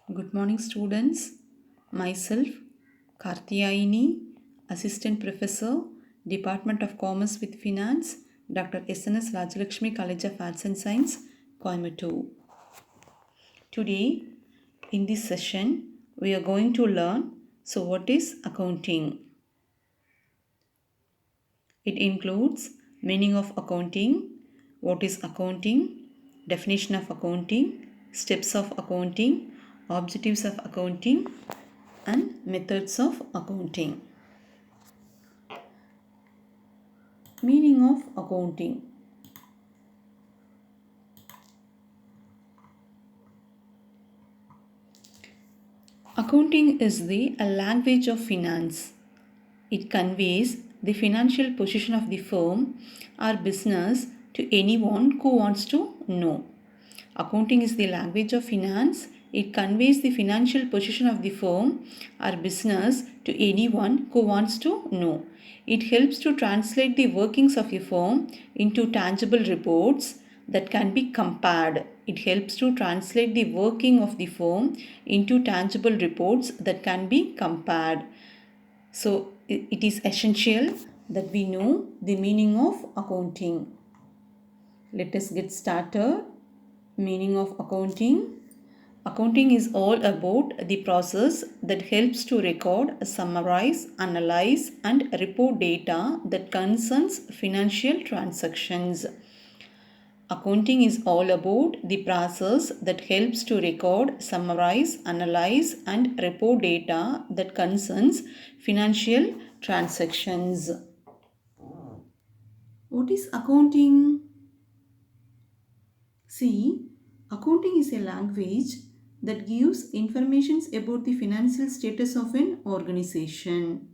Good morning, students. Myself, Kartiyayini, Assistant Professor, Department of Commerce with Finance, Dr. SNS Rajalakshmi College of Arts and Science, Coimbatore. Today, in this session, we are going to learn what is accounting. It includes meaning of accounting, what is accounting, definition of accounting, steps of accounting, objectives of accounting, and methods of accounting. Meaning of accounting. Accounting is the language of finance. It conveys the financial position of the firm or business to anyone who wants to know. Accounting is the language of finance. It conveys the financial position of the firm or business to anyone who wants to know. It helps to translate the workings of a firm into tangible reports that can be compared. It helps to translate the working of the firm into tangible reports that can be compared. So, it is essential that we know the meaning of accounting. Let us get started. Meaning of accounting. Accounting is all about the process that helps to record, summarize, analyze, and report data that concerns financial transactions. Accounting is all about the process that helps to record, summarize, analyze, and report data that concerns financial transactions. What is accounting? See, accounting is a language that gives information about the financial status of an organization.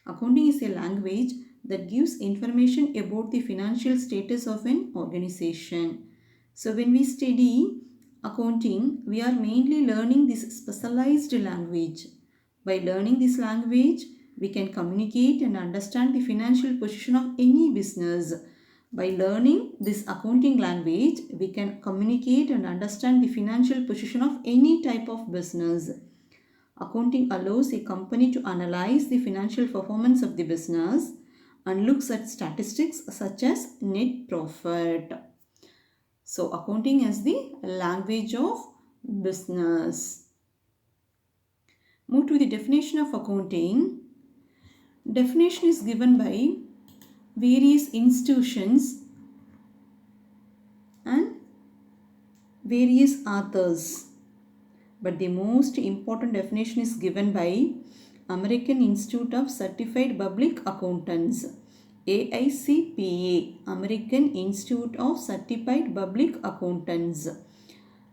Accounting is a language that gives information about the financial status of an organization. So when we study accounting, we are mainly learning this specialized language. By learning this language, we can communicate and understand the financial position of any business. By learning this accounting language, we can communicate and understand the financial position of any type of business. Accounting allows a company to analyze the financial performance of the business and looks at statistics such as net profit. So, accounting is the language of business. Move to the definition of accounting. Definition is given by various institutions and various authors. But the most important definition is given by American Institute of Certified Public Accountants, AICPA, American Institute of Certified Public Accountants,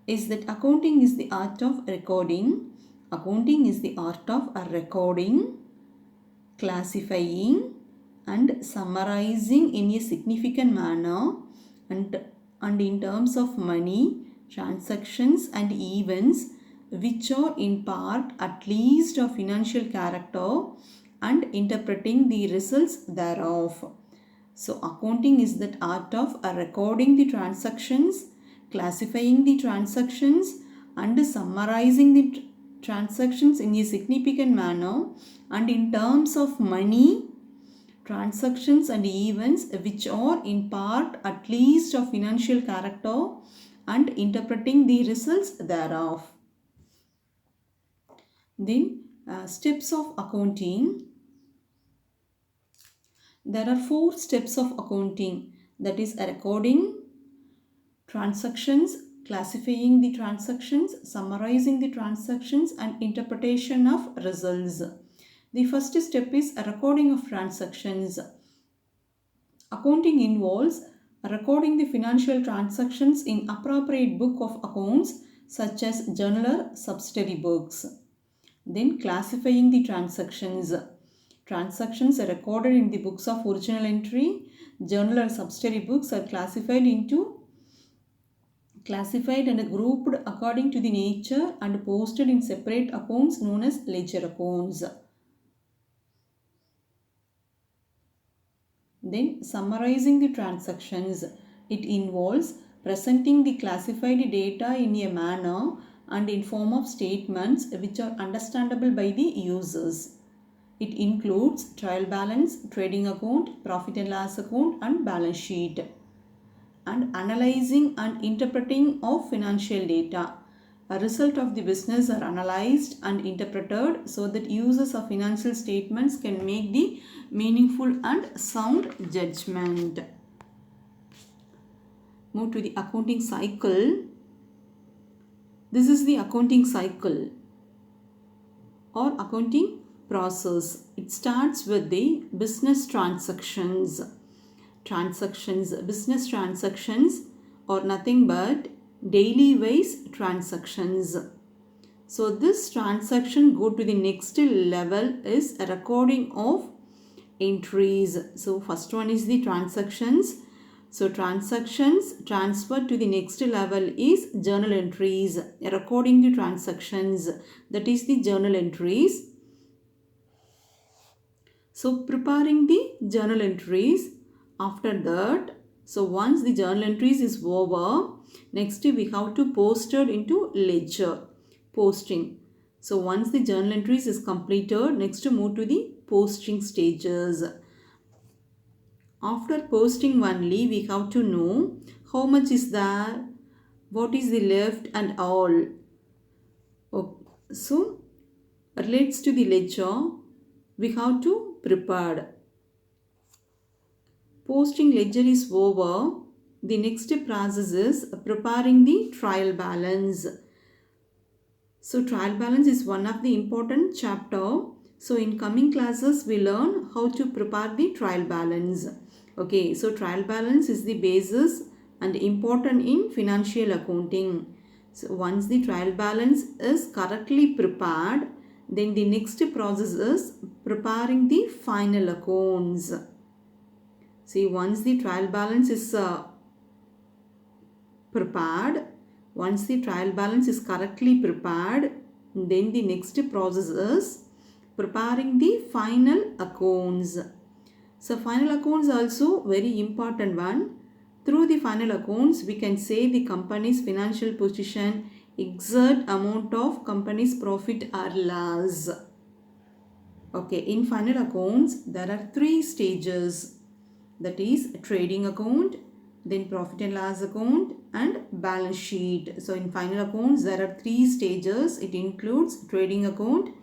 is that accounting is the art of recording. Accounting is the art of recording, classifying, and summarizing in a significant manner and in terms of money, transactions, and events which are in part at least of financial character and interpreting the results thereof. So, accounting is that art of recording the transactions, classifying the transactions, and summarizing the transactions in a significant manner and in terms of money, transactions, and events which are in part at least of financial character and interpreting the results thereof. Then steps of accounting. There are 4 steps of accounting, that is recording transactions, classifying the transactions, summarizing the transactions, and interpretation of results. The first step is a recording of transactions. Accounting involves recording the financial transactions in appropriate book of accounts such as journal or subsidiary books. Then classifying the transactions. Transactions are recorded in the books of original entry. Journal or subsidiary books are classified and grouped according to the nature and posted in separate accounts known as ledger accounts. Then summarizing the transactions. It involves presenting the classified data in a manner and in form of statements which are understandable by the users. It includes trial balance, trading account, profit and loss account and balance sheet, and analyzing and interpreting of financial data. A result of the business are analyzed and interpreted so that users of financial statements can make the meaningful and sound judgment. Move to the accounting cycle. This is the accounting cycle or accounting process. It starts with the business transactions. Business transactions are nothing but daily wise transactions. So this transaction go to the next level is a recording of entries. So first one is the transactions. So transactions transferred to the next level is journal entries. Recording the transactions, that is the journal entries. So preparing the journal entries. After that, so once the journal entries is over, next we have to post it into ledger. Posting. So once the journal entries is completed, next to move to the posting stages. After posting only, we have to know how much is there, what is the left and all. So relates to the ledger, we have to prepare. Posting ledger is over. The next process is preparing the trial balance. So trial balance is one of the important chapter. So in coming classes we learn how to prepare the trial balance. Okay, so trial balance is the basis and important in financial accounting. So once the trial balance is correctly prepared, then the next process is preparing the final accounts. See, once the trial balance is prepared, once the trial balance is correctly prepared, then the next process is preparing the final accounts. So final accounts also very important one. Through the final accounts, we can say the company's financial position, exact amount of company's profit or loss. Okay, in final accounts, there are 3 stages. That is trading account, then profit and loss account and balance sheet. So in final accounts, there are 3 stages. It includes trading account,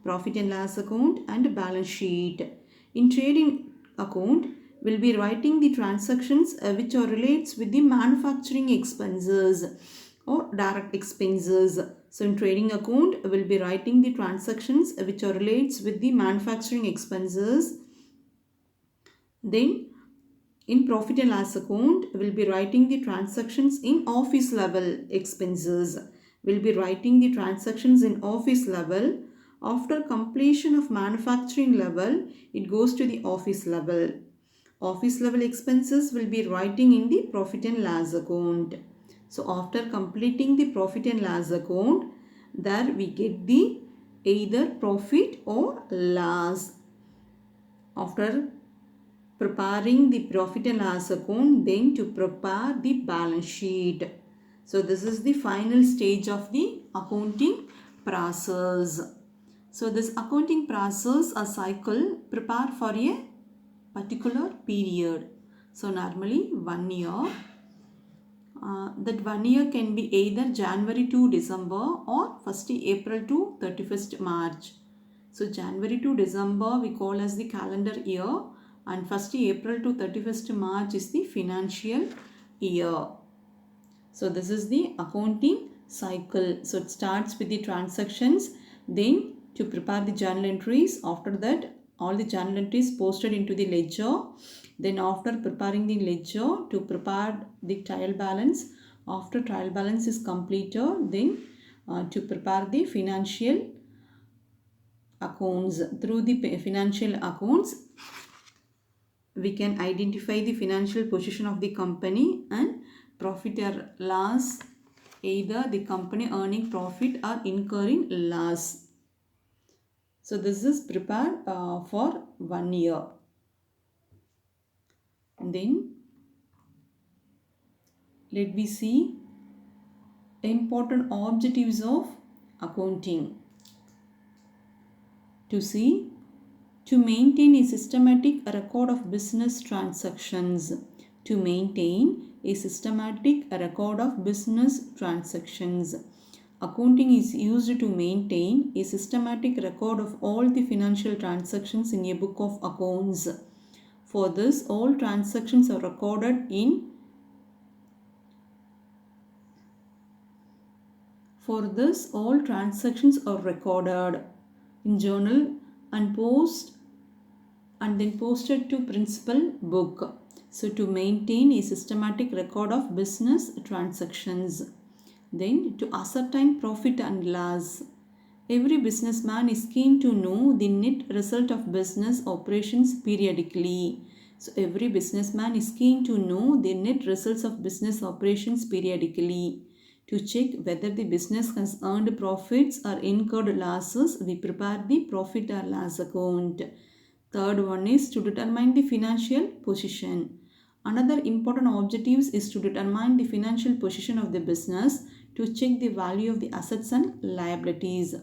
profit and loss account and balance sheet. In trading account, we'll be writing the transactions which are relates with the manufacturing expenses or direct expenses. So in trading account, we'll be writing the transactions which are relates with the manufacturing expenses. Then in profit and loss account, we'll be writing the transactions in office level expenses. We'll be writing the transactions in office level. After completion of manufacturing level, it goes to the office level. Office level expenses will be writing in the profit and loss account. So after completing the profit and loss account, there we get the either profit or loss. After preparing the profit and loss account, then to prepare the balance sheet. So this is the final stage of the accounting process. So this accounting process or cycle prepare for a particular period. So normally 1 year. That 1 year can be either January to December or 1st April to 31st March. So January to December we call as the calendar year, and 1st April to 31st March is the financial year. So this is the accounting cycle. So it starts with the transactions, then to prepare the journal entries. After that, all the journal entries posted into the ledger. Then after preparing the ledger, to prepare the trial balance. After trial balance is completed, then to prepare the financial accounts. Through the financial accounts, we can identify the financial position of the company and profit or loss, either the company earning profit or incurring loss. So this is prepared for 1 year. Then let me see important objectives of accounting. To see, to maintain a systematic record of business transactions. To maintain a systematic record of business transactions. Accounting is used to maintain a systematic record of all the financial transactions in a book of accounts. For this, all transactions are recorded in journal and then posted to principal book. So to maintain a systematic record of business transactions. Then to ascertain profit and loss. Every businessman is keen to know the net result of business operations periodically. So every businessman is keen to know the net results of business operations periodically. To check whether the business has earned profits or incurred losses, we prepare the profit or loss account. Third one is to determine the financial position. Another important objective is to determine the financial position of the business, to check the value of the assets and liabilities.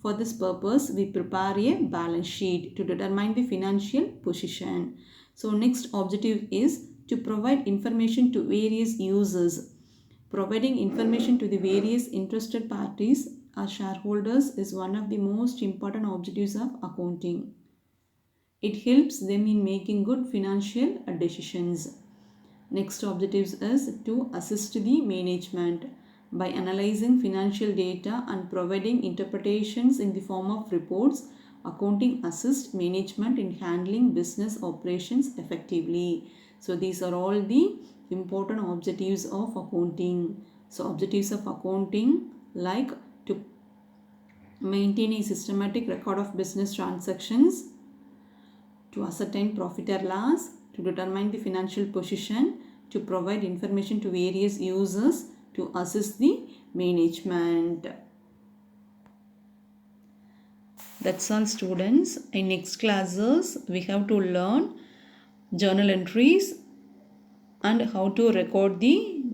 For this purpose, we prepare a balance sheet to determine the financial position. So next objective is to provide information to various users. Providing information to the various interested parties or shareholders is one of the most important objectives of accounting. It helps them in making good financial decisions. Next objectives is to assist the management by analyzing financial data and providing interpretations in the form of reports. Accounting assists management in handling business operations effectively. So these are all the important objectives of accounting. So objectives of accounting, like to maintain a systematic record of business transactions, to ascertain profit or loss, to determine the financial position, to provide information to various users, to assist the management. That's all, students. In next classes, we have to learn journal entries and how to record the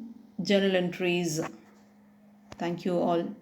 journal entries. Thank you all.